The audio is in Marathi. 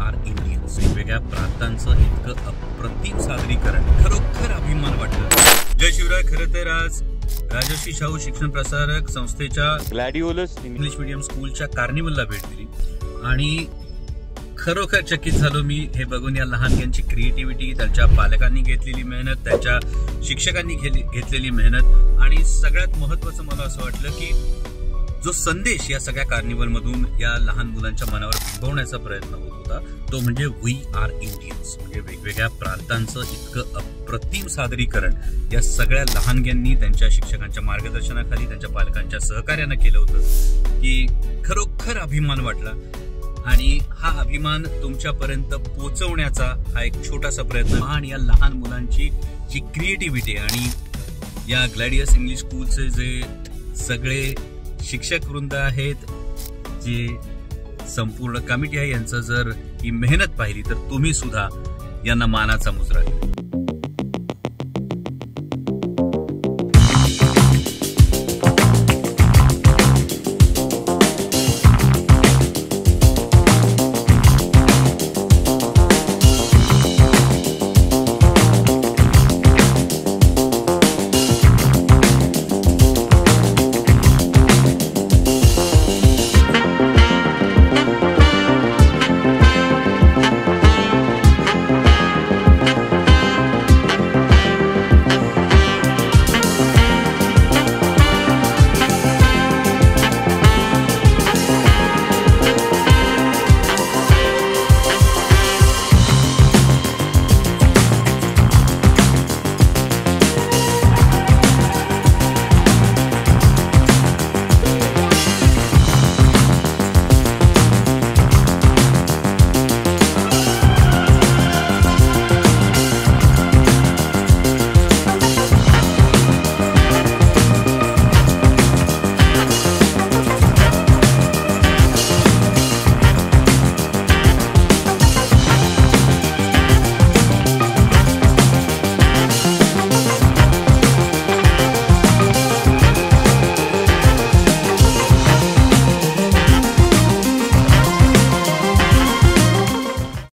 आर इंडियन्स वेगवेगळ्या प्रांतांचं इतकं अप्रतिम सादरीकरण खरोखर अभिमान वाटलं। जय शिवराय। खरं तर आज राजर्षी शाहू शिक्षण प्रसारक संस्थेच्या ग्लॅडिओलस इंग्लिश मीडियम स्कूलच्या कार्निवलला भेट दिली आणि खरोखर चकित झालो मी हे बघून। या लहानग्यांची क्रिएटिव्हिटी, त्यांच्या पालकांनी घेतलेली मेहनत, त्यांच्या शिक्षकांनी घेतलेली मेहनत आणि सगळ्यात महत्त्वाचं मला असं वाटलं की जो संदेश या सगळ्या कार्निवल मधून या लहान मुलांच्या मनावर बिंबवण्याचा प्रयत्न होत होता तो म्हणजे वी आर इंडियन्स। म्हणजे वेगवेगळ्या प्रांतांचं इतकं अप्रतिम सादरीकरण या सगळ्या लहानग्यांनी त्यांच्या शिक्षकांच्या मार्गदर्शनाखाली, त्यांच्या पालकांच्या सहकार्यानं केलं होतं की खरोखर अभिमान वाटला। आणि हा अभिमान तुमच्यापर्यंत पोहोचवण्याचा हा एक छोटासा प्रयत्न आणि या लहान मुलांची जी क्रिएटिव्हिटी आणि या ग्लॅडियस इंग्लिश स्कूलचे जे सगळे शिक्षक वृंद आहेत, जे संपूर्ण कमिटी आहे, यांचं जर ही मेहनत पाहिली तर तुम्ही सुद्धा यांना मानाचा मुजरा दिला।